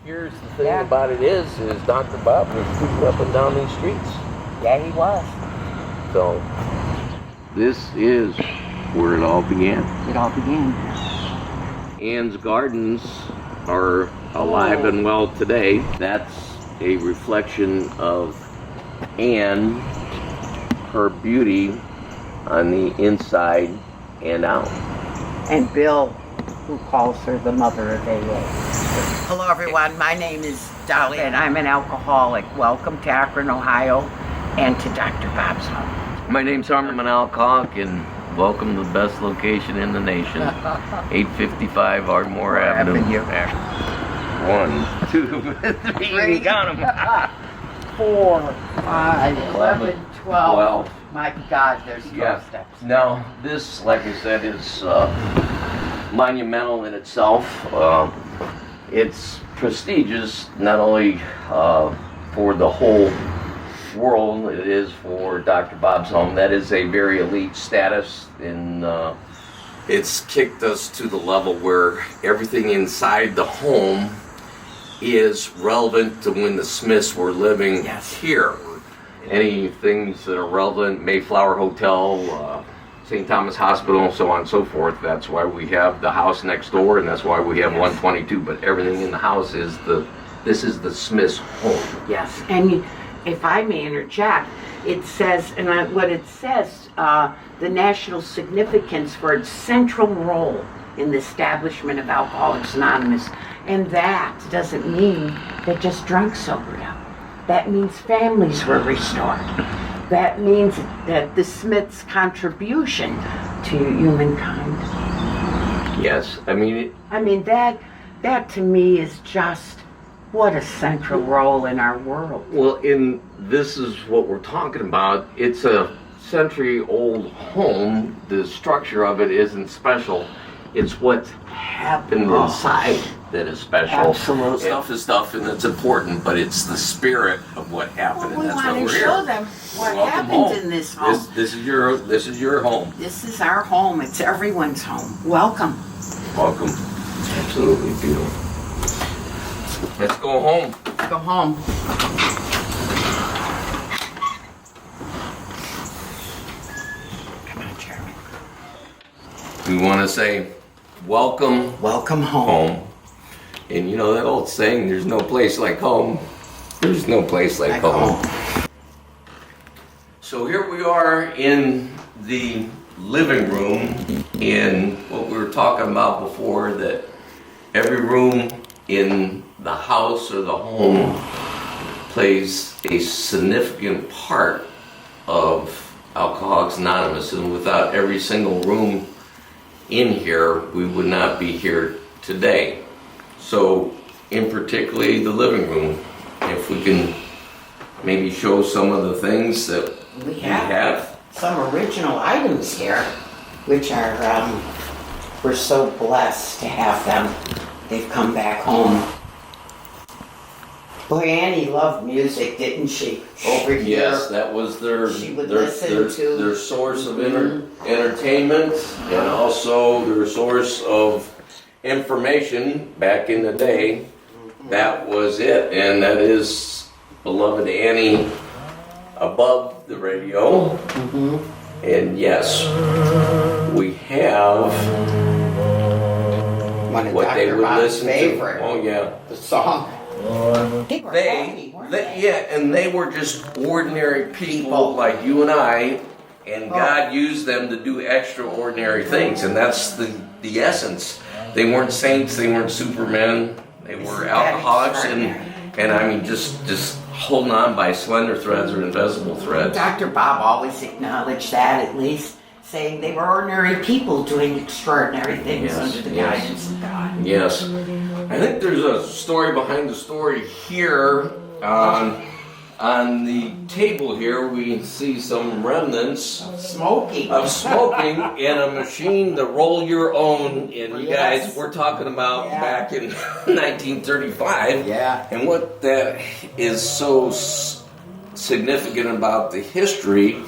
Here's the thing about it is Dr. Bob was creeping up and down these streets. Yeah, he was. So, this is where it all began. It all began. Ann's Gardens are alive and well today. That's a reflection of Ann, her beauty on the inside and out. And Bill, who calls her the mother of AA. Hello everyone, my name is Dolly and I'm an alcoholic. Welcome to Akron, Ohio and to Dr. Bob's home. My name's Harmon. I'm an alcoholic and welcome to the best location in the nation. 855 Ardmore Avenue. 1, 2, 3, we got them. 4, 5, 11, 12. My God, there's 12 steps. Now, this, like I said, is monumental in itself. It's prestigious not only for the whole world, it is for Dr. Bob's home. That is a very elite status, and it's kicked us to the level where everything inside the home is relevant to when the Smiths were living here. Any things that are relevant, Mayflower Hotel, St. Thomas Hospital, so on and so forth. That's why we have the house next door, and that's why we have 122. But everything in the house is this is the Smiths' home. Yes, and if I may interject, it says, and what it says, the national significance for its central role in the establishment of Alcoholics Anonymous. And that doesn't mean that just drunk sobered up. That means families were restored. That means that the Smiths' contribution to humankind. Yes, I mean that to me is just what a central role in our world. Well, this is what we're talking about. It's a century-old home. The structure of it isn't special. It's what happened inside that is special. Absolutely. Stuff is stuff, and it's important, but it's the spirit of what happened, Well, and that's what we're to here. show them what Welcome happens home. in this home. This is your home. This is our home. It's everyone's home. Welcome. Welcome. Absolutely beautiful. Let's go home. Let's go home. Come on, Chairman. We want to say, welcome Welcome home. home. And you know that old saying, there's no place like home. There's no place like home. So here we are in the living room, in what we were talking about before, that every room in the house or the home plays a significant part of Alcoholics Anonymous, and without every single room in here, we would not be here today. So, in particularly the living room, if we can maybe show some of the things that we have. Some original items here, which are, we're so blessed to have them. They've come back home. Boy, Annie loved music, didn't she? Over here. Yes, that was their source of entertainment, and also their source of information back in the day. That was it, and that is beloved Annie above the radio. And yes, we have One of what Dr. they would Bob's listen favorite, to. Oh yeah. the song. They were happy, weren't they? Yeah, and they were just ordinary people like you and I, and God used them to do extraordinary things, and that's the essence. They weren't saints, they weren't supermen, they were alcoholics, and I mean just holding on by slender threads or invisible threads. Dr. Bob always acknowledged that, at least, saying they were ordinary people doing extraordinary things under the guidance of God. Yes. I think there's a story behind the story here. On the table here, we see some remnants of smoking in a machine to roll your own. And you guys, we're talking about back in 1935. Yeah. And what that is so significant about the history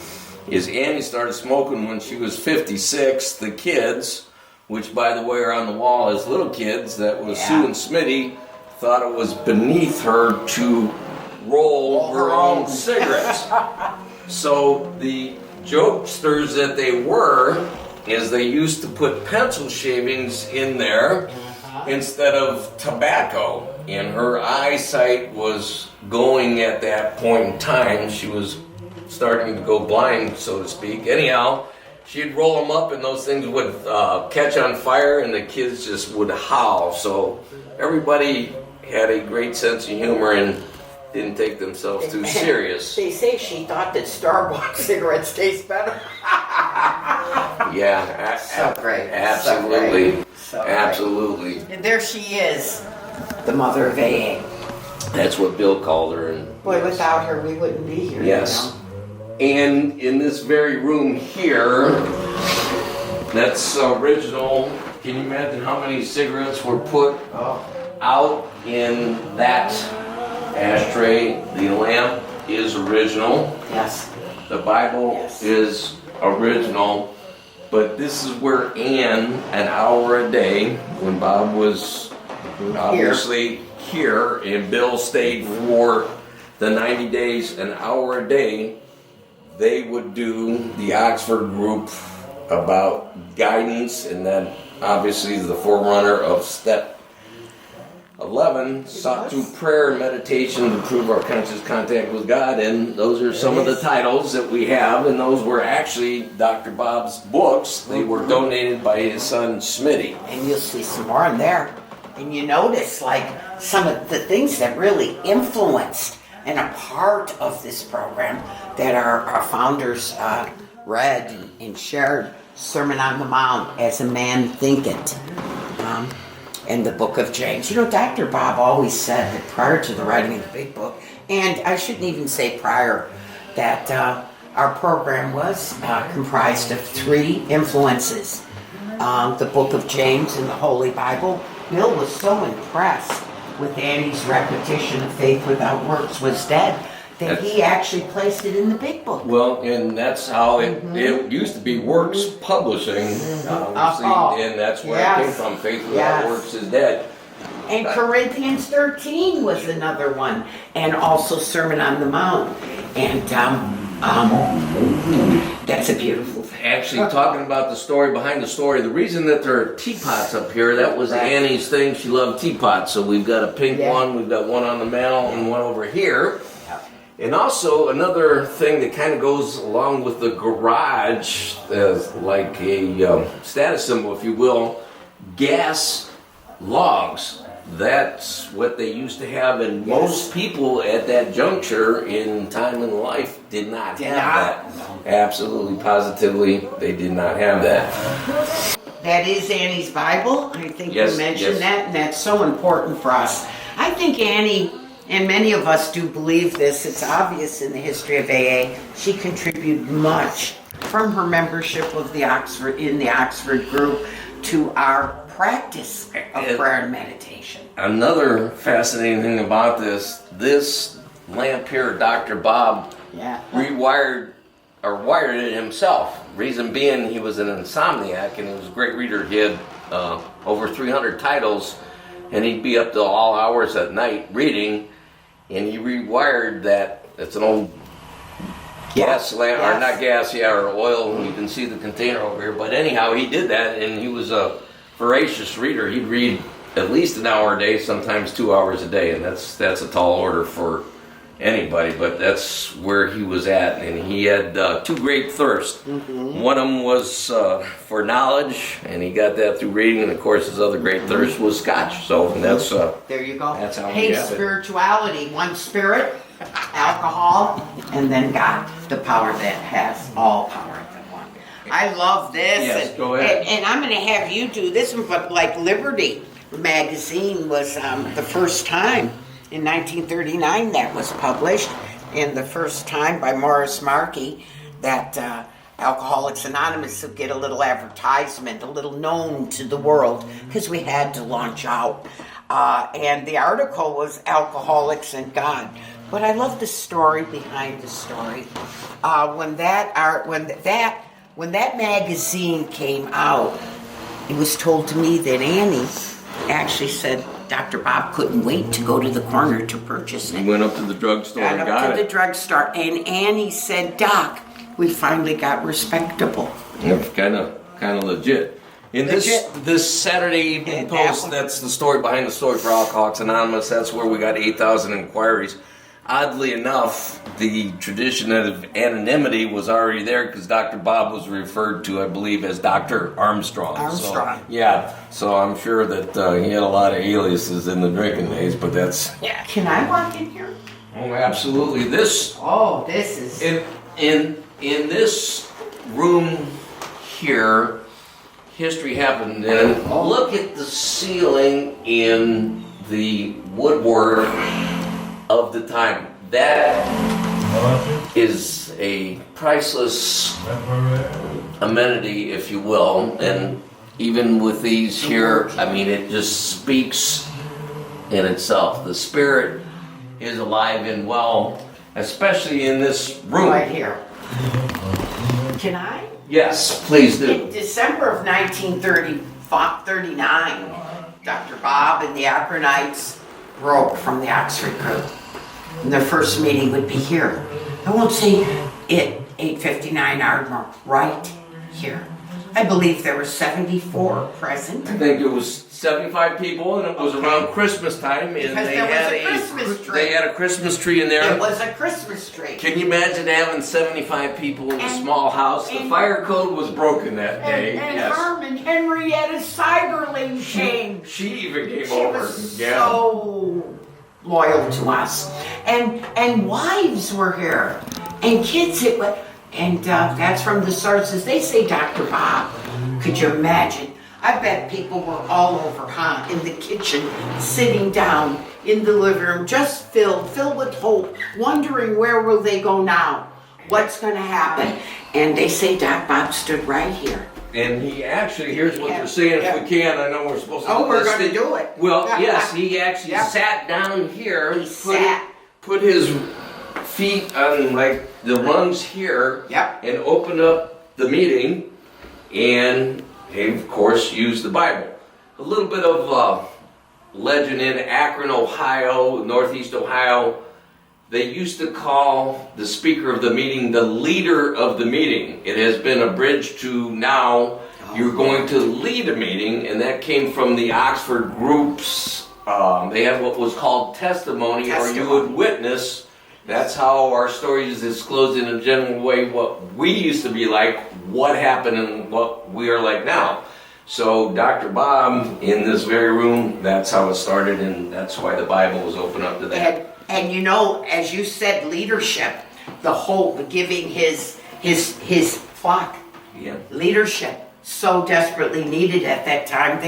is Annie started smoking when she was 56. The kids, which by the way are on the wall as little kids, that was Sue and Smitty, thought it was beneath her to roll her own cigarettes. So the jokesters that they were, is they used to put pencil shavings in there instead of tobacco. And her eyesight was going at that point in time. She was starting to go blind, so to speak. Anyhow, she'd roll them up and those things would catch on fire and the kids just would howl. So everybody had a great sense of humor and didn't take themselves too serious. They say she thought that Starbucks cigarettes taste better. Yeah, so great. Absolutely. So great. Absolutely. And there she is, the mother of AA. That's what Bill called her. And boy, without her, we wouldn't be here. Yes. You know? And in this very room here, that's original. Can you imagine how many cigarettes were put out in that ashtray? The lamp is original. Yes. The Bible is original. But this is where Ann, an hour a day, when Bob was obviously here and Bill stayed for the 90 days, an hour a day, they would do the Oxford group about guidance, and then obviously the forerunner of step 11, sought through prayer and meditation to improve our conscious contact with God. And those are some of the titles that we have, and those were actually Dr. Bob's books. They were donated by his son Smitty. And you'll see some more in there. And you notice like some of the things that really influenced and a part of this program that our founders read and shared. Sermon on the Mount, As a Man Thinketh, and the book of James. You know, Dr. Bob always said that prior to the writing of the big book, and I shouldn't even say prior, that our program was comprised of 3 influences. The book of James and the Holy Bible. Bill was so impressed with Annie's repetition of faith without works was dead, that he actually placed it in the big book. Well, and that's how it used to be Works Publishing, and that's where it came from. Faith without works is dead. And Corinthians 13 was another one, and also Sermon on the Mount. And that's a beautiful thing. Actually, talking about the story behind the story, the reason that there are teapots up here, that was Annie's thing. She loved teapots. So we've got a pink one, we've got one on the mantle, and one over here. And also another thing that kind of goes along with the garage, as like a status symbol, if you will, gas logs. That's what they used to have, and most people at that juncture in time in life did not have that. Absolutely, positively, they did not have that. That is Annie's Bible. I think you mentioned that, and that's so important for us. I think Annie, and many of us do believe this, it's obvious in the history of AA, she contributed much from her membership of the Oxford group to our practice of prayer and meditation. Another fascinating thing about this lamp here, Dr. Bob wired it himself. Reason being, he was an insomniac and he was a great reader. He had over 300 titles, and he'd be up to all hours at night reading, and he rewired that. It's an old gas lamp, or not gas, or oil. You can see the container over here. But anyhow, he did that, and he was a voracious reader. He'd read at least an hour a day, sometimes 2 hours a day, and that's a tall order for anybody, but that's where he was at. And he had 2 great thirsts. One of them was for knowledge, and he got that through reading, and of course his other great thirst was Scotch. So that's there you go. That's how spirituality, one spirit, alcohol, and then God, the power that has all power at the one. I love this. Yes, go ahead. And I'm going to have you do this one, but like Liberty magazine was the first time in 1939 that was published, and the first time by Morris Markey that Alcoholics Anonymous would get a little advertisement, a little known to the world, because we had to launch out. And the article was Alcoholics and God. But I love the story behind the story. When that magazine came out, it was told to me that Annie actually said, Dr. Bob couldn't wait to go to the corner to purchase it. We went up to the drugstore and Got got up to it. the drugstore, and Annie said, "Doc, we finally got respectable." Kind of legit. In this Saturday Evening Post, that's the story behind the story for Alcoholics Anonymous. That's where we got 8,000 inquiries. Oddly enough, the tradition of anonymity was already there because Dr. Bob was referred to, I believe, as Dr. Armstrong. Armstrong. So I'm sure that he had a lot of aliases in the drinking days, but that's... Yeah. Can I walk in here? Oh, absolutely. This This is... in this room here, history happened. And look at the ceiling in the woodwork of the time. That is a priceless amenity, if you will. And even with these here, I mean, it just speaks in itself. The spirit is alive and well, especially in this room. Right here. Can I? Yes, please do. In December of 1939, Dr. Bob and the Akronites broke from the Oxford group. And their first meeting would be here. I won't say it, 859 Ardmore, right here. I believe there were 74 present. I think it was 75 people, and it was around Christmas time, and Because they there was had a Christmas tree. They had a Christmas tree in there. It was a Christmas tree. Can you imagine having 75 people in a small house? The fire code was broken that day. And yes. Harmon, Henrietta Seigerling came. She even came She over. was so loyal to us, and wives were here, and kids. That's from the sources. They say Dr. Bob. Could you imagine? I bet people were all over, in the kitchen, sitting down in the living room, just filled with hope, wondering where will they go now, what's going to happen, and they say Doc Bob stood right here. And he actually, here's what they're saying, if we can, I know we're supposed to do We're this going to thing. do it. Well, yes, he actually Yep. sat down here, He put his feet on like the rungs here, Yep. and opened up the meeting, and he, of course, used the Bible. A little bit of legend in Akron, Ohio, Northeast Ohio. They used to call the speaker of the meeting the leader of the meeting. It has been abridged to now you're going to lead a meeting, and that came from the Oxford groups. They had what was called testimony, or you would witness. That's how our story is disclosed in a general way, what we used to be like, what happened, and what we are like now. So Dr. Bob, in this very room, that's how it started, and that's why the Bible was open up to that. And you know, as you said, leadership, the hope, giving his flock leadership, so desperately needed at that time.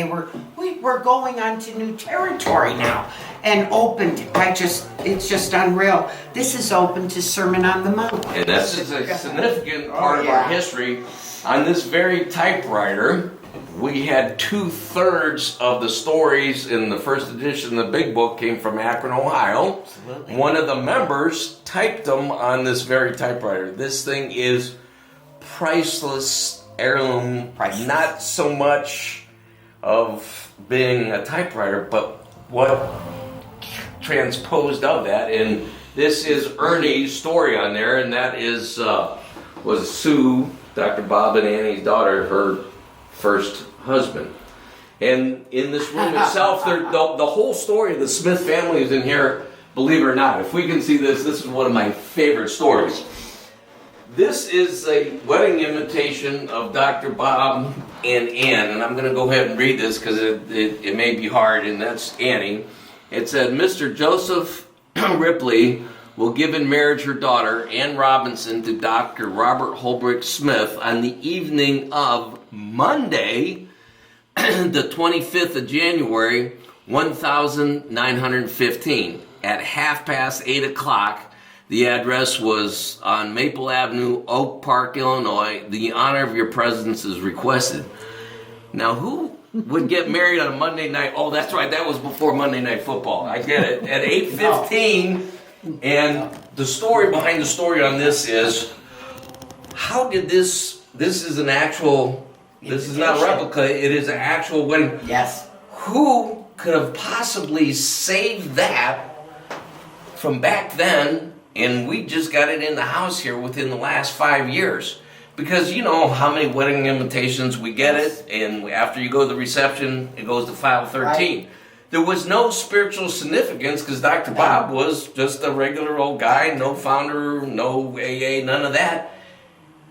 We were going on to new territory now, and opened. It's just unreal. This is open to Sermon on the Mount. And that's a significant part of our history. On this very typewriter, we had 2/3 of the stories in the first edition of the Big Book came from Akron, Ohio. Absolutely. One of the members typed them on this very typewriter. This thing is priceless heirloom. Priceless. Not so much of being a typewriter, but what transposed of that. And this is Ernie's story on there, and that is was Sue, Dr. Bob and Annie's daughter, her first husband. And in this room itself, the whole story of the Smith family is in here, believe it or not. If we can see this, this is one of my favorite stories. This is a wedding invitation of Dr. Bob and Ann, and I'm going to go ahead and read this because it may be hard, and that's Annie. It said, Mr. Joseph Ripley will give in marriage her daughter, Ann Robinson, to Dr. Robert Holbrook Smith on the evening of Monday, the 25th of January, 1915, at 8:30. The address was on Maple Avenue, Oak Park, Illinois. The honor of your presence is requested. Now, who would get married on a Monday night? Oh, that's right, that was before Monday Night Football. I get it. At 8:15, and the story behind the story on this is, how did this is an actual, this is not a replica, it is an actual wedding. Yes. Who could have possibly saved that from back then, and we just got it in the house here within the last 5 years. Because you know how many wedding invitations we get it, and after you go to the reception, it goes to file 13. Right. There was no spiritual significance because Dr. Bob was just a regular old guy, no founder, no AA, none of that.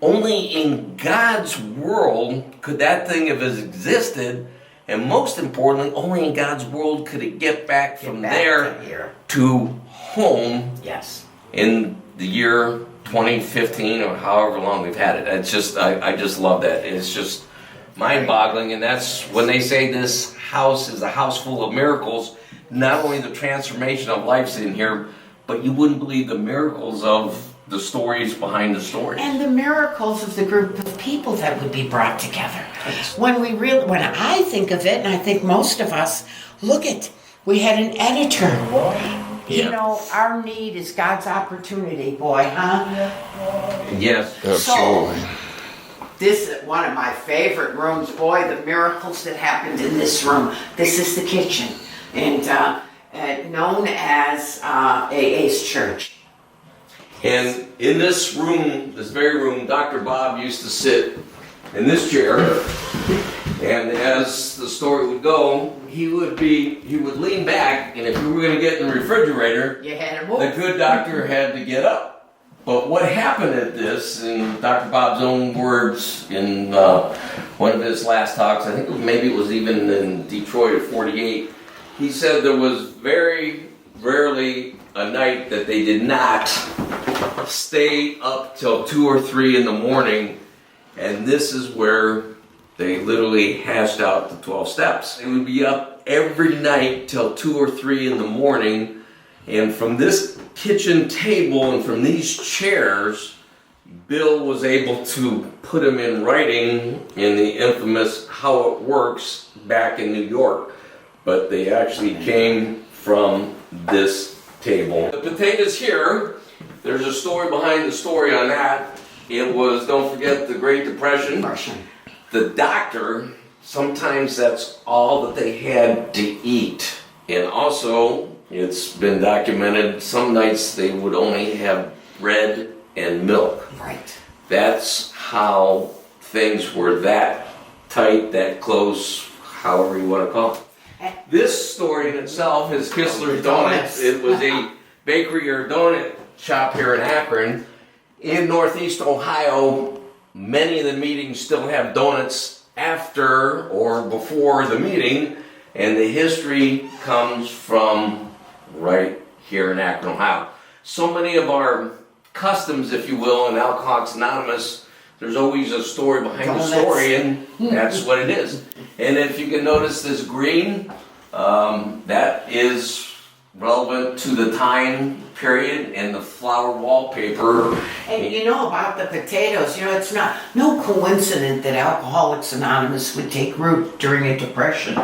Only in God's world could that thing have existed, and most importantly, only in God's world could it get back from there to home. Yes. In the year 2015 or however long we've had it. It's just, I just love that. It's just mind-boggling, and that's when they say this house is a house full of miracles. Not only the transformation of life's in here, but you wouldn't believe the miracles of the stories behind the stories. And the miracles of the group of people that would be brought together. When I think of it, and I think most of us, we had an editor. You know, our need is God's opportunity, boy, huh? Yes. Absolutely. So, this is one of my favorite rooms, boy, the miracles that happened in this room. This is the kitchen, and known as AA's church. And in this room, this very room, Dr. Bob used to sit in this chair, and as the story would go, he would lean back, and if you were going to get in the refrigerator, you had to move. The good doctor had to get up. But what happened at this, in Dr. Bob's own words, in one of his last talks, I think maybe it was even in Detroit at 48, he said there was very rarely a night that they did not stay up till 2 or 3 in the morning, and this is where they literally hashed out the 12 steps. They would be up every night till 2 or 3 in the morning, and from this kitchen table and from these chairs, Bill was able to put them in writing in the infamous How It Works back in New York. But they actually came from this table. The potatoes here, there's a story behind the story on that. It was, don't forget, the Great Depression. The doctor, sometimes that's all that they had to eat. And also, it's been documented, some nights they would only have bread and milk. Right. That's how things were that tight, that close, however you want to call it. This story in itself is Kistler's Donuts. It was a bakery or donut shop here in Akron. In Northeast Ohio, many of the meetings still have donuts after or before the meeting, and the history comes from right here in Akron, Ohio. So many of our customs, if you will, in Alcoholics Anonymous, there's always a story behind the story, and that's what it is. And if you can notice this green, that is relevant to the time period and the flower wallpaper. And you know about the potatoes, it's no coincidence that Alcoholics Anonymous would take root during a depression.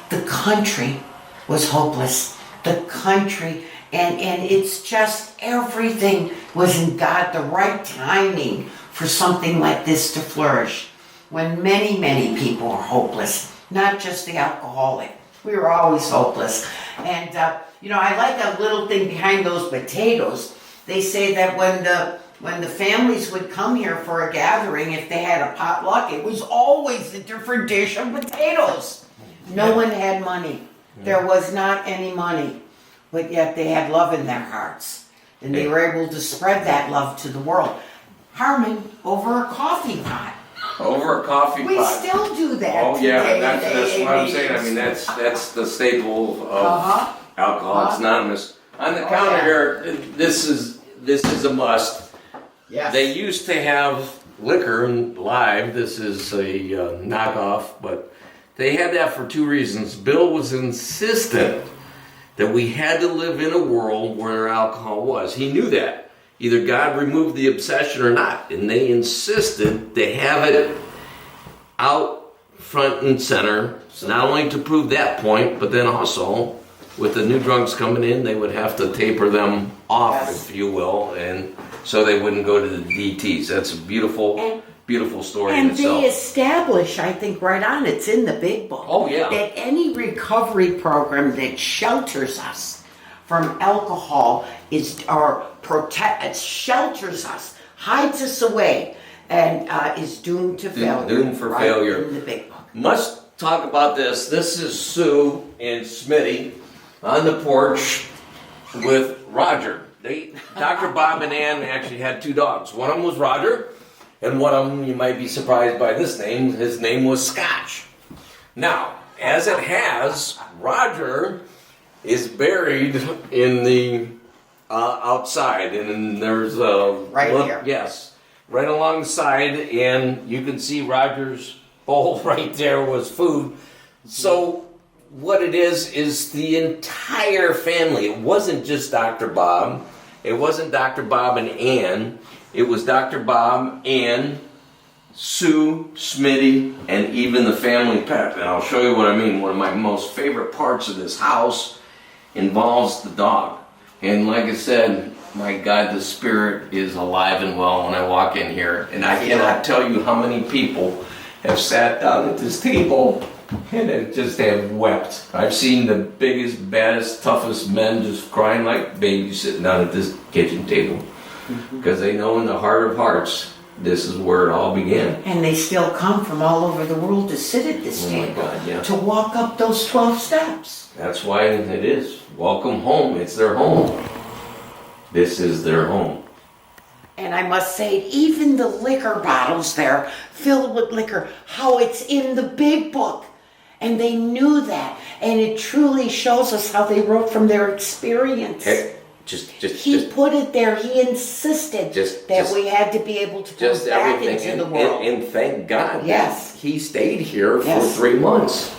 The country was hopeless. The country, and it's just everything was in God, the right timing for something like this to flourish. When many, many people are hopeless, not just the alcoholic. We were always hopeless. And, I like a little thing behind those potatoes. They say that when the families would come here for a gathering, if they had a potluck, it was always a different dish of potatoes. No one had money. There was not any money. But yet they had love in their hearts. And they were able to spread that love to the world. Harmon, over a coffee pot. Over a coffee pot. We still do that. Oh yeah, today, that's what I'm saying. I mean, that's the staple of Alcoholics Anonymous. On the counter here, this is a must. Yes. They used to have liquor live. This is a knockoff, but they had that for 2 reasons. Bill was insistent that we had to live in a world where alcohol was. He knew that. Either God removed the obsession or not. And they insisted to have it out front and center, not only to prove that point, but then also, with the new drunks coming in, they would have to taper them off, if you will, and so they wouldn't go to the DTs. That's a beautiful beautiful story in And itself. they establish, I think, right on, it's in the big book. Oh, yeah. That any recovery program that shelters us from alcohol shelters us, hides us away, and is doomed to failure. Doomed for right failure. in the big book. Must talk about this. This is Sue and Smitty on the porch with Roger. Dr. Bob and Ann actually had 2 dogs. One of them was Roger, and one of them, you might be surprised by this name, his name was Scotch. Now, as it has, Roger is buried in the outside, and there's a... Right here. Yes, right alongside, and you can see Roger's bowl right there was food. So what it is the entire family. It wasn't just Dr. Bob. It wasn't Dr. Bob and Ann. It was Dr. Bob, Ann, Sue, Smitty, and even the family pet. And I'll show you what I mean. One of my most favorite parts of this house involves the dog. And like I said, my God, the spirit is alive and well when I walk in here. And I cannot tell you how many people have sat down at this table and have wept. I've seen the biggest, baddest, toughest men just crying like babies sitting down at this kitchen table. Because they know in the heart of hearts, this is where it all began. And they still come from all over the world to sit at this Oh my table, God, yeah. to walk up those 12 steps. That's why it is. Welcome home. It's their home. This is their home. And I must say, even the liquor bottles there, filled with liquor, how it's in the big book. And they knew that. And it truly shows us how they wrote from their experience. Hey, He put it there. He insisted that we had to be able to put back everything. into the world. And thank God Yes. that he stayed here for Yes. 3 months.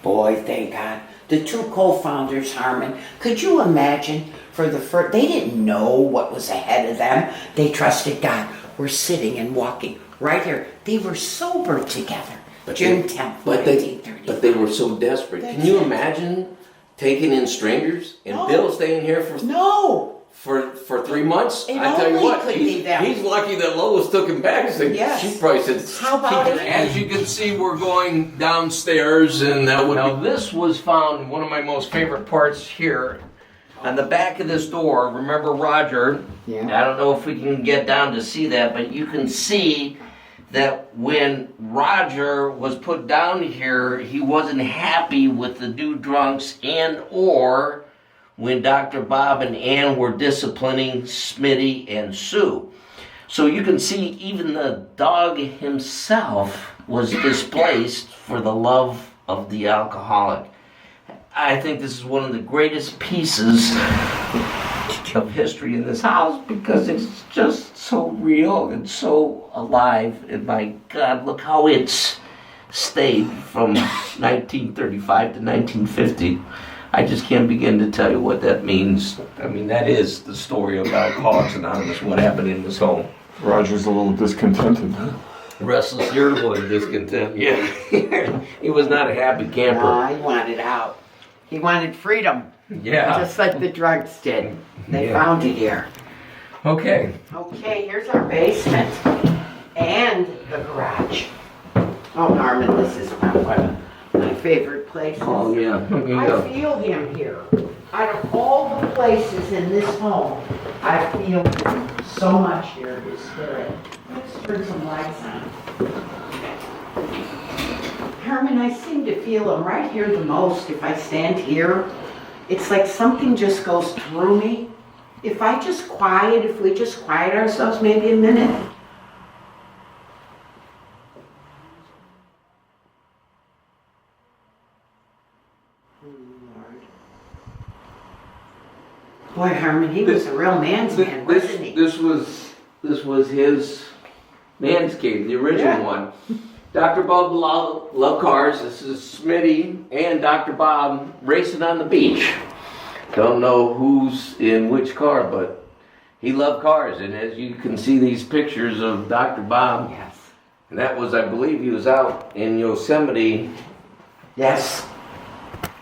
Boy, thank God. The 2 co-founders, Harmon, could you imagine for the first, they didn't know what was ahead of them. They trusted God. We're sitting and walking right here. They were sober together. June 10th, 1930. But they were so desperate. That's Can you it. imagine taking in strangers and No. Bill staying here for No. 3 months? It I tell you only what, could be them. he's lucky that Lois took him back. So Yes. She probably said, How about "Keep it?" your-" As you can see, we're going downstairs, and that would. Now this was found. One of my most favorite parts here. On the back of this door, remember Roger? Yeah. I don't know if we can get down to see that, but you can see that when Roger was put down here, he wasn't happy with the new drunks or when Dr. Bob and Ann were disciplining Smitty and Sue. So you can see even the dog himself was displaced for the love of the alcoholic. I think this is one of the greatest pieces of history in this house because it's just so real and so alive. And my God, look how it's stayed from 1935 to 1950. I just can't begin to tell you what that means. I mean, that is the story of Alcoholics Anonymous, what happened in this home. Roger's a little discontented, huh? Restless, irritable, and discontent. Yeah, he was not a happy camper. No, he wanted out. He wanted freedom. Yeah. Just like the drugs did. They Yeah. found it here. Okay. Okay, here's our basement and the garage. Oh, Harmon, this is one of my favorite places. Oh yeah. I feel him here. Out of all the places in this home, I feel him so much here, his spirit. Let's turn some lights on. Harmon, I seem to feel him right here the most if I stand here. It's like something just goes through me. If we just quiet ourselves maybe a minute. Boy, Harmon, he was a real man's man, wasn't he? This was his man's cave, the original Yeah. one. Dr. Bob loved cars. This is Smitty and Dr. Bob racing on the beach. Don't know who's in which car, but he loved cars. And as you can see these pictures of Dr. Bob, Yes. and that was, I believe, he was out in Yosemite. Yes.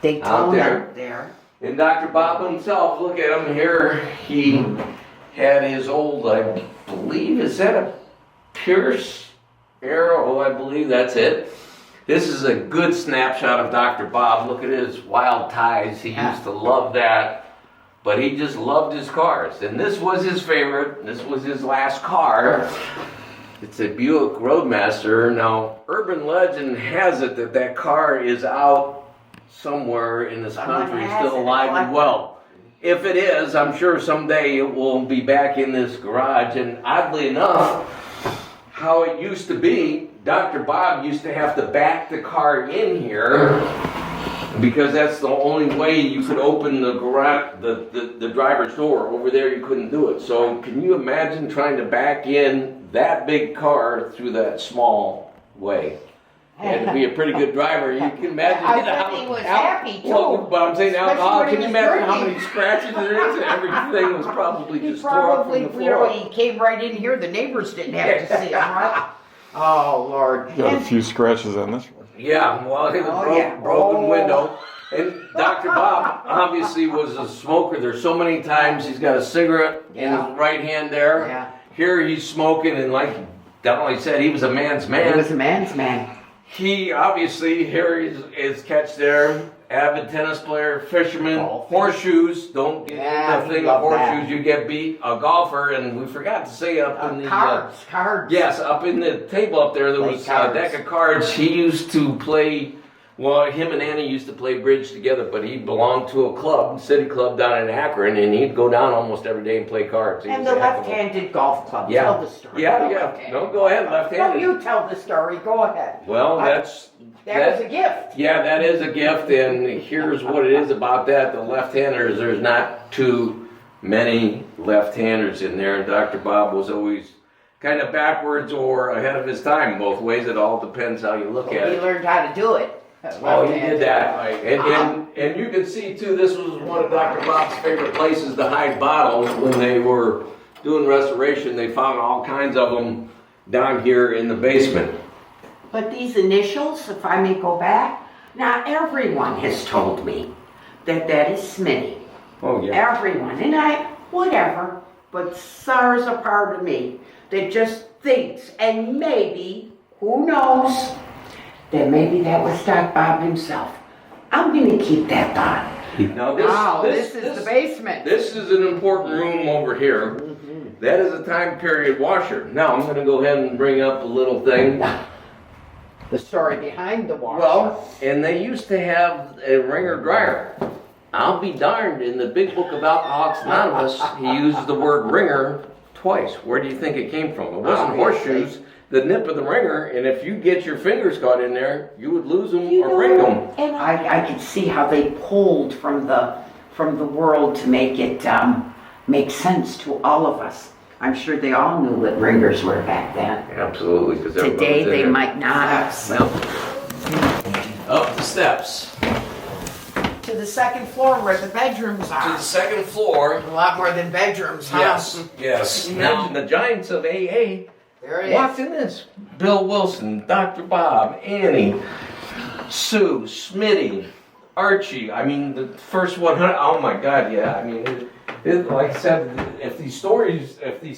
They Out told there. him there. And Dr. Bob himself, look at him here. He had his old, I believe, is that a Pierce arrow, I believe that's it. This is a good snapshot of Dr. Bob. Look at his wild ties. He used to love that, but he just loved his cars. And this was his favorite. This was his last car. It's a Buick Roadmaster. Now, urban legend has it that that car is out somewhere in this country, still alive and well. If it is, I'm sure someday it will be back in this garage. And oddly enough, how it used to be, Dr. Bob used to have to back the car in here because that's the only way you could open the garage, the driver's door. Over there you couldn't do it. So can you imagine trying to back in that big car through that small way? You had to be a pretty good driver. You can imagine. I bet he was happy too. But I'm saying alcohol. Especially Can you when he was imagine how drinking. many scratches there is? Everything was probably He just tore up from probably, the floor. he came right in here. The neighbors didn't have to see him, right? Oh, Lord. Got a And- few scratches on this one. Yeah, well, it was broken window. And Dr. Bob obviously was a smoker. There's so many times he's got a cigarette in his right hand there. Yeah. Here he's smoking, and like Dolly said, he was a man's man. He was a man's man. He obviously, here is catch there, avid tennis player, fisherman, horseshoes. Don't get Yeah, the he thing of loved horseshoes, that. you get beat. A golfer, and we forgot to say up in the Cards. yes, up in the table up there, there Play was a cards. deck of cards. He used to play. Well, him and Annie used to play bridge together, but he belonged to a club, city club down in Akron, and he'd go down almost every day and play cards. He And was the a heck of a- left-handed golf club. Yeah. Tell the story. Yeah, The yeah. left-handed No, go ahead, golf club. left-handed. No, you tell the story. Go ahead. Well, That was a gift. Yeah, that is a gift, and here's what it is about that. The left-handers, there's not too many left-handers in there, and Dr. Bob was always kind of backwards or ahead of his time both ways. It all depends how you look at He it. learned how to do it. Oh, he did that. And you can see, too, this was one of Dr. Bob's favorite places to hide bottles. When they were doing restoration, they found all kinds of them down here in the basement. But these initials, if I may go back, now everyone has told me that that is Smitty. Oh, yeah. Everyone. And whatever. But there's a part of me that just thinks, and maybe, who knows, that maybe that was Doc Bob himself. I'm going to keep that thought. Now, this is the basement. This is an important room over here. That is a time period washer. Now, I'm going to go ahead and bring up a little thing. The story behind the washer. Well, and they used to have a wringer dryer. I'll be darned, in the big book of Alcoholics Anonymous, he uses the word wringer twice. Where do you think it came from? It wasn't Obviously. horseshoes, the nip of the wringer, and if you get your fingers caught in there, you would lose them or break them. And I could see how they pulled from the world to make it make sense to all of us. I'm sure they all knew what ringers were back then. Absolutely. Because Today they might not have. Well, up the steps To the second floor where the bedrooms to are. the second floor. A lot more than bedrooms, huh? Yes. Imagine the giants of AA. There it What's is. in this? Bill Wilson, Dr. Bob, Annie, Sue, Smitty, Archie. I mean, the first 100. Oh my God, yeah. I mean, like I said, if these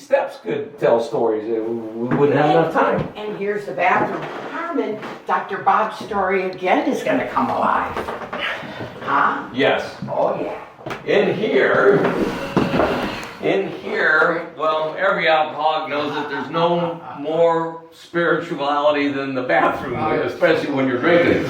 steps could tell stories, we wouldn't have enough time. And here's the bathroom. Harmon, Dr. Bob's story again is going to come alive. Huh? Yes. Oh, yeah. In here, well, every alcoholic knows that there's no more spirituality than the bathroom, especially when you're drinking.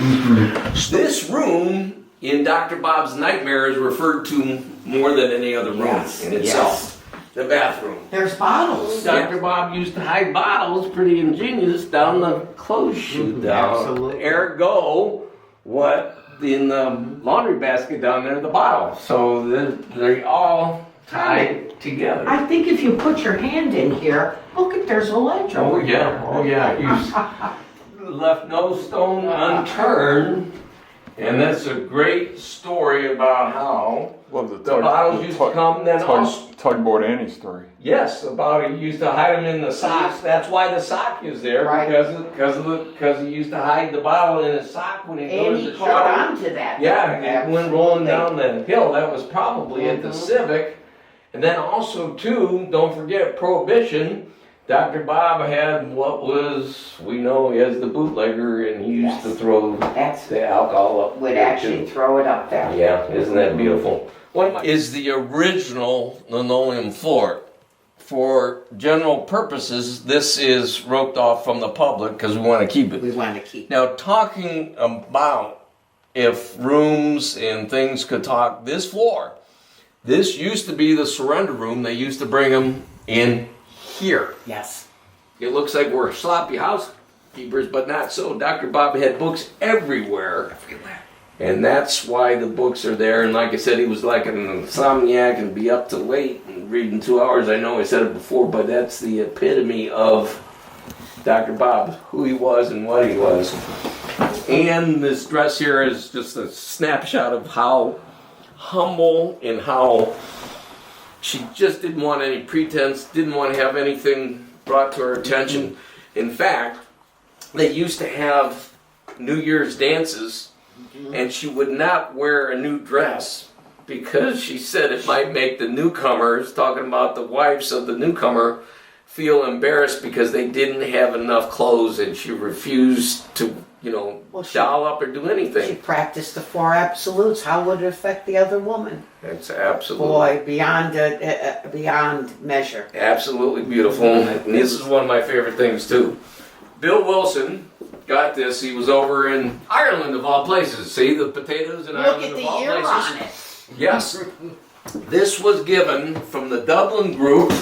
This room in Dr. Bob's nightmare is referred to more than any other room in itself. The bathroom. There's bottles. Dr. Bob used to hide bottles, pretty ingenious, down the clothes chute down. Absolutely. Ergo, what in the laundry basket down there, the bottle. So they're all tied together. I think if you put your hand in here, look at there's a ledge Oh over here. yeah, oh yeah. You left no stone unturned, and that's a great story about how Love the the bottles used to come. Then also, tugboat Annie story. yes, about he used to hide them in the socks. That's why the sock is there, Right. because he used to hide the bottle in his sock when he And goes he to caught shower. on to that. Yeah, he went rolling down the hill. That was probably at the Mhm. Civic. And then also, too, don't forget Prohibition. Dr. Bob had what was, we know he has the bootlegger, and he used to throw the alcohol up. Would there, actually too. throw it up there. Yeah, isn't that beautiful? What is the original linoleum floor? For general purposes, this is roped off from the public because we want to keep it. We want to keep. Now, talking about if rooms and things could talk, this floor, this used to be the surrender room. They used to bring them in here. Yes. It looks like we're sloppy housekeepers, but not so. Dr. Bob had books everywhere. Everywhere. And that's why the books are there. And like I said, he was like an insomniac and be up to late and reading 2 hours. I know I said it before, but that's the epitome of Dr. Bob, who he was and what he was. And this dress here is just a snapshot of how humble and how she just didn't want any pretense, didn't want to have anything brought to her attention. In fact, they used to have New Year's dances, and she would not wear a new dress because she said it might make the newcomers, talking about the wives of the newcomer, feel embarrassed because they didn't have enough clothes, and she refused to, doll up or do She anything. practiced the 4 absolutes. How would it affect the other woman? It's absolutely, Boy, beyond measure. absolutely beautiful. And this is one of my favorite things too. Bill Wilson got this. He was over in Ireland, of all places. See the potatoes in Look Ireland, at of the all year places. on it. Yes. This was given from the Dublin group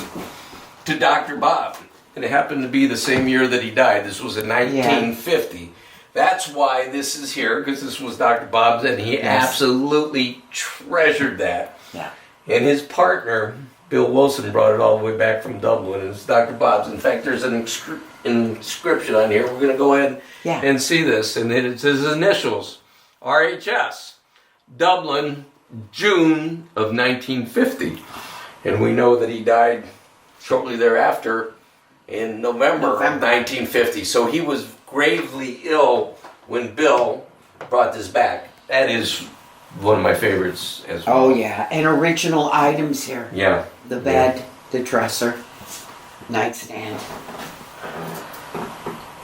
to Dr. Bob. And it happened to be the same year that he died. This was in 1950. That's why this is here, because this was Dr. Bob's, and he absolutely treasured that. Yeah. And his partner, Bill Wilson, brought it all the way back from Dublin. It's Dr. Bob's. In fact, there's an inscription on here. We're going to go ahead and see this. And it's his initials, RHS, Dublin, June of 1950. And we know that he died shortly thereafter in November of 1950. So he was gravely ill when Bill brought this back. That is one of my favorites as well. Oh, yeah. And original items here. Yeah. The bed, the dresser, nightstand.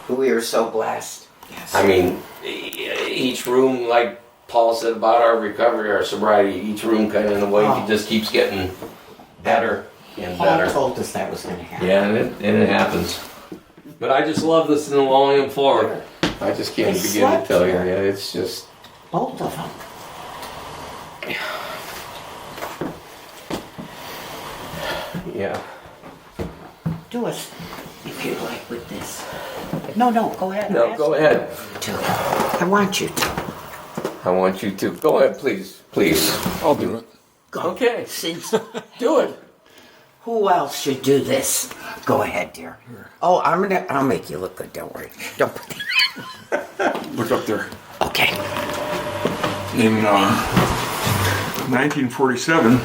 We are so blessed. Yes. I mean, each room, like Paul said about our recovery, our sobriety, each room kind of in a way just keeps getting better and better. Paul told us that was going to happen. Yeah, and it happens. But I just love this linoleum floor. I just can't They begin to slept tell you. here. Yeah, it's just... Both of them. Yeah. Do us, if you'd like, with this. No, go ahead. No, go ahead. I want you to. I want you to. Go ahead, please. Please. I'll do it. Go. Okay. Since Do it. who else should do this? Go ahead, dear. Oh, I'll make you look good. Don't worry. Don't put that. Look up there. Okay. In 1947,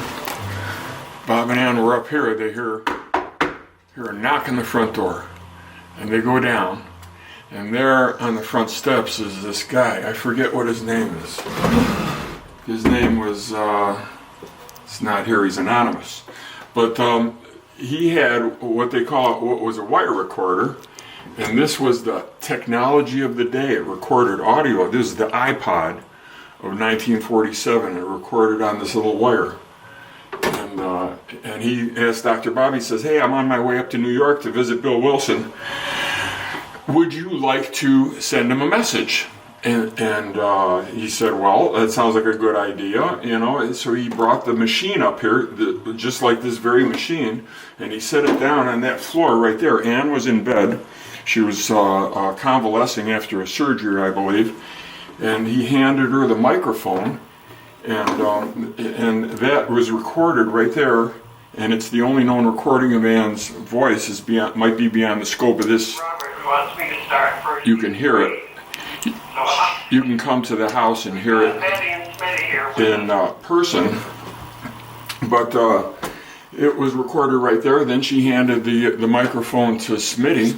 Bob and Ann were up here. They hear a knock on the front door. And they go down. And there on the front steps is this guy. I forget what his name is. His name was, it's not here, he's anonymous. But he had what was a wire recorder. And this was the technology of the day. It recorded audio. This is the iPod of 1947. It recorded on this little wire. And he asked Dr. Bob, he says, "Hey, I'm on my way up to New York to visit Bill Wilson. Would you like to send him a message?" And he said, "Well, that sounds like a good idea, And so he brought the machine up here, just like this very machine, and he set it down on that floor right there. Ann was in bed. She was convalescing after a surgery, I believe. And he handed her the microphone, and that was recorded right there. And it's the only known recording of Ann's voice. Might be beyond the scope of this. Robert wants me to start first. You can hear it. You can come to the house and hear it Betty and Smitty here. in person. But it was recorded right there. Then she handed the microphone to Smitty.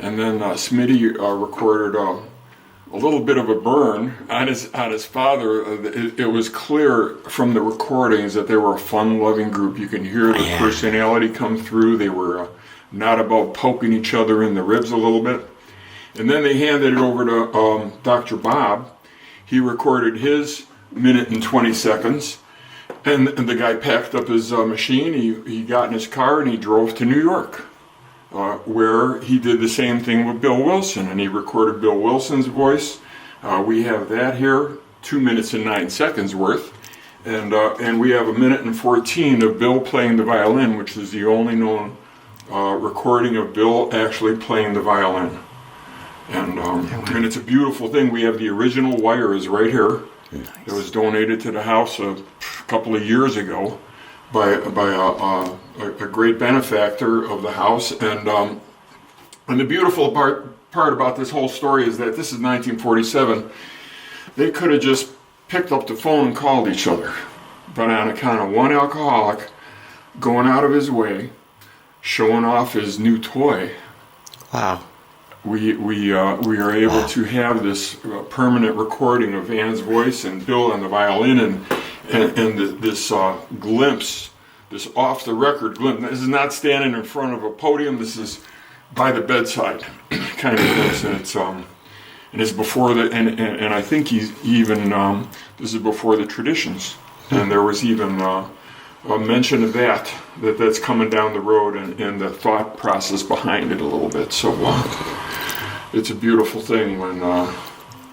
And then Smitty recorded a little bit of a burn on his father. It was clear from the recordings that they were a fun-loving group. You can hear the personality come through. They were not about poking each other in the ribs a little bit. And then they handed it over to Dr. Bob. He recorded his minute and 20 seconds. And the guy packed up his machine, he got in his car, and he drove to New York, where he did the same thing with Bill Wilson, and he recorded Bill Wilson's voice. We have that here, 2 minutes and 9 seconds worth. And we have a minute and 14 of Bill playing the violin, which is the only known recording of Bill actually playing the violin. And it's a beautiful thing. We have the original wires right here. Nice. It was donated to the house a couple of years ago by a great benefactor of the house. And the beautiful part about this whole story is that this is 1947. They could have just picked up the phone and called each other. But on account of one alcoholic going out of his way, showing off his new toy, wow, we are able to have this permanent recording of Ann's voice and Bill on the violin, and this glimpse, this off the record glimpse. This is not standing in front of a podium. This is by the bedside kind of glimpse, and it's before the and I think he's even this is before the traditions, and there was even a mention of that's coming down the road, and the thought process behind it a little bit. So it's a beautiful thing when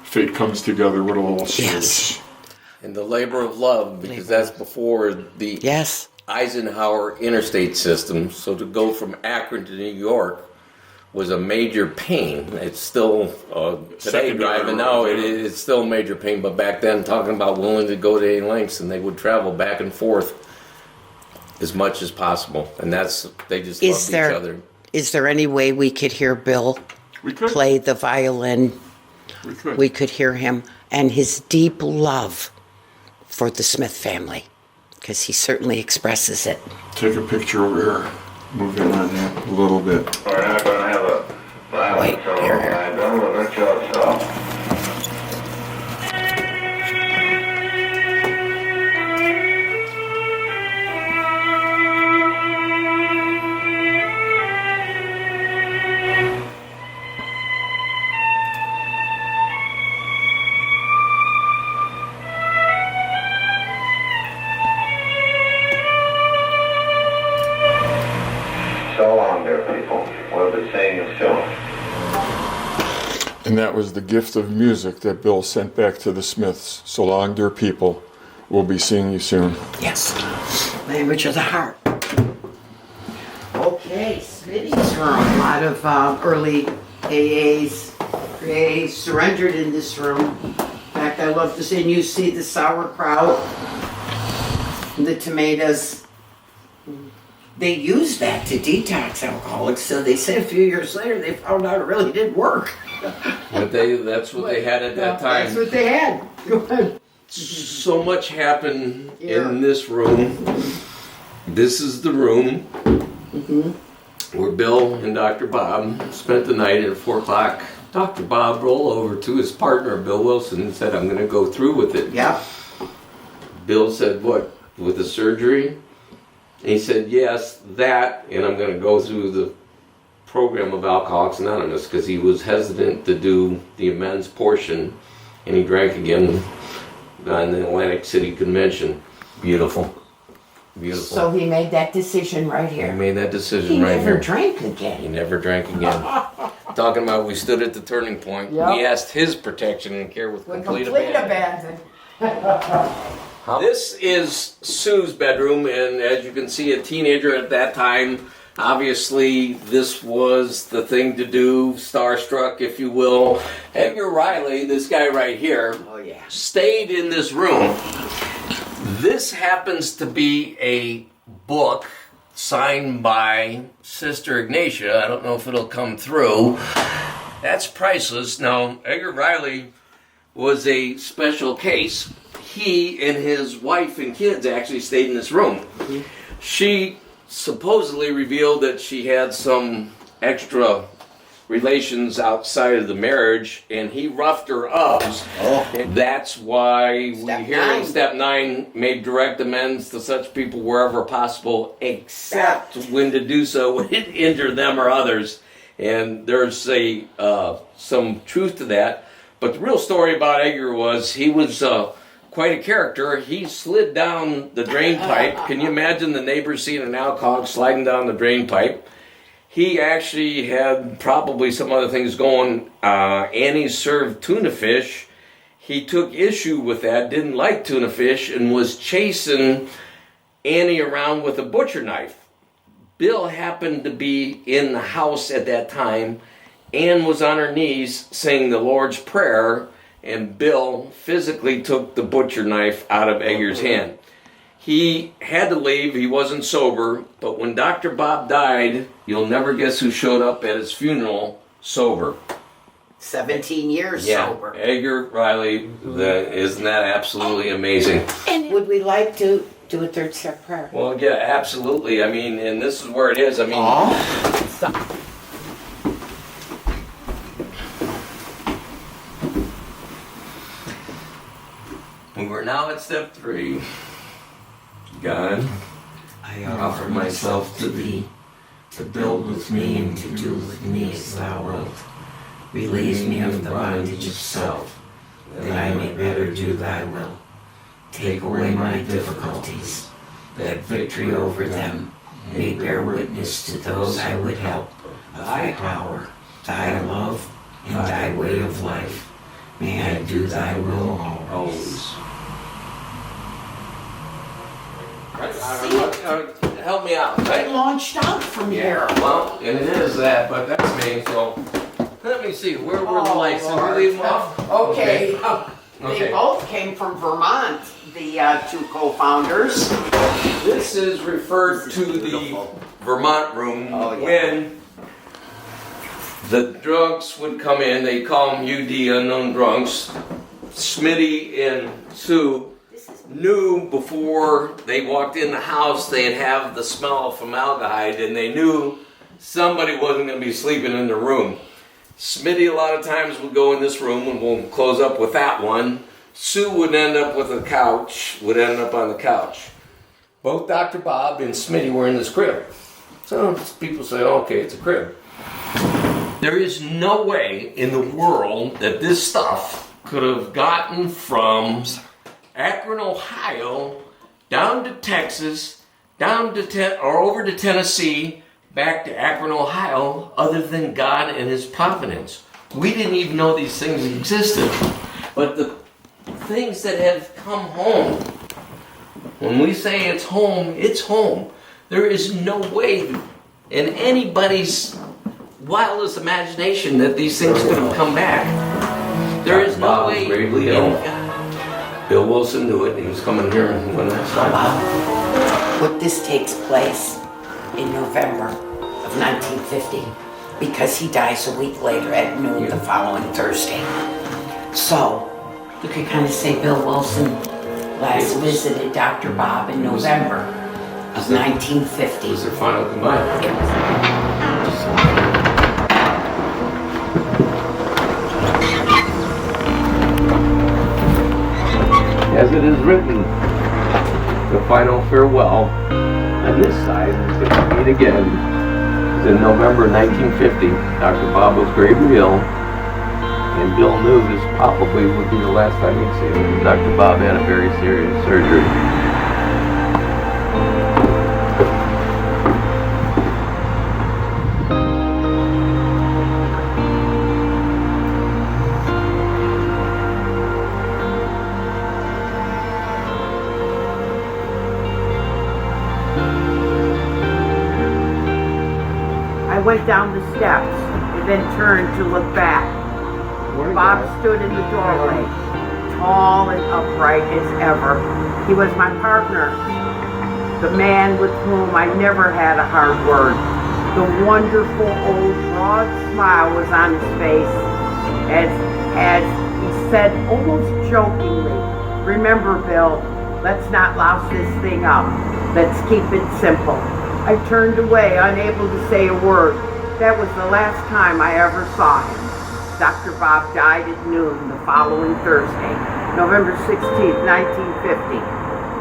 fate comes together with a little service. Yes. And the labor of love, because that's before the Eisenhower interstate system. So to go from Akron to New York was a major pain. It's still today driving now. It's still a major pain, but back then, talking about willing to go to any lengths, and they would travel back and forth as much as possible, and they just loved each other. Is there any way we could hear Bill play the violin? We could hear him and his deep love for the Smith family, because he certainly expresses it. Take a picture over here. Move in on that a little bit. We're not going to have a violent solo. I don't know what y'all saw. And that was the gift of music that Bill sent back to the Smiths. So long, dear people. We'll be seeing you soon. Yes. Language of the heart. Okay, Smitty's room. A lot of early AAs surrendered in this room. In fact, I love to say, and you see the sauerkraut, the tomatoes. They used that to detox alcoholics, so they said a few years later they found out it really did work. But that's what they had at that time. That's what they had. Go ahead. So much happened in this room. This is the room where Bill and Dr. Bob spent the night at 4 o'clock. Dr. Bob rolled over to his partner, Bill Wilson, and said, I'm going to go through with it. Yeah. Bill said, what, with the surgery? And he said, yes, that, and I'm going to go through the program of Alcoholics Anonymous, because he was hesitant to do the amends portion, and he drank again on the Atlantic City Convention. Beautiful. Beautiful. So he made that decision right here. He made that decision He right never here. drank again. He never drank again. Talking about we stood at the turning point. Yep. We asked his protection and care with complete abandon. This is Sue's bedroom, and as you can see, a teenager at that time. Obviously, this was the thing to do, starstruck, if you will. Edgar Riley, this guy right here, stayed in this room. This happens to be a book signed by Sister Ignatia. I don't know if it'll come through. That's priceless. Now, Edgar Riley was a special case. He and his wife and kids actually stayed in this room. She supposedly revealed that she had some extra relations outside of the marriage, and he roughed her up. And that's why Step we hear in 9. Step 9, made direct amends to such people wherever possible, except when to do so would injure them or others. And there's some truth to that. But the real story about Edgar was he was quite a character. He slid down the drain pipe. Can you imagine the neighbors seeing an alcoholic sliding down the drain pipe? He actually had probably some other things going. Annie served tuna fish. He took issue with that, didn't like tuna fish, and was chasing Annie around with a butcher knife. Bill happened to be in the house at that time. Ann was on her knees saying the Lord's Prayer, and Bill physically took the butcher knife out of Edgar's hand. He had to leave, he wasn't sober, but when Dr. Bob died, you'll never guess who showed up at his funeral sober. 17 years sober. Edgar Riley, isn't that absolutely amazing? And would we like to do a third step prayer? Well, yeah, absolutely. I mean, and this is where it is. I mean, we're now at step 3. God, I offer myself to thee, to build with me and to do with me as thou wilt. Release me of the bondage of self, that I may better do thy will. Take away my difficulties, that victory over them may bear witness to those I would help of thy power, thy love, and thy way of life. May I do thy will always. Help me out, I right? launched out from here. Well, and it is that, but that's me, so let me see. Where were the lights? Did we leave them off? Okay. They Okay. both came from Vermont, the two co-founders. This is referred to the Vermont room Oh, yeah. when the drunks would come in. They call them UD, unknown drunks. Smitty and Sue knew before they walked in the house they'd have the smell of formaldehyde, and they knew somebody wasn't going to be sleeping in the room. Smitty a lot of times would go in this room, and we'll close up with that one. Sue would end up with a couch, would end up on the couch. Both Dr. Bob and Smitty were in this crib. So people say, okay, it's a crib. There is no way in the world that this stuff could have gotten from Akron, Ohio, down to Texas, down to or over to Tennessee, back to Akron, Ohio, other than God and His providence. We didn't even know these things existed. But the things that have come home, when we say it's home, it's home. There is no way in anybody's wildest imagination that these things could have come back. There is no way. Gravely ill. Bill Wilson knew it, and he was coming here when that started. But this takes place in November of 1950 because he dies a week later at noon the following Thursday. So you could kind of say Bill Wilson last visited Dr. Bob in November of 1950. It was their final goodbye. It was- As it is written, the final farewell on this side is going to meet again. In November 1950, Dr. Bob was gravely ill, and Bill knew this probably would be the last time he'd see him. Dr. Bob had a very serious surgery. I went down the steps and then turned to look back. Bob stood in the doorway, tall and upright as ever. He was my partner, the man with whom I never had a hard word. The wonderful old broad smile was on his face as he said almost jokingly, "Remember, Bill, let's not louse this thing up. Let's keep it simple." I turned away, unable to say a word. That was the last time I ever saw him. Dr. Bob died at noon the following Thursday, November 16th, 1950.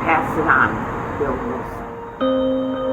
Pass it on, Bill Wilson.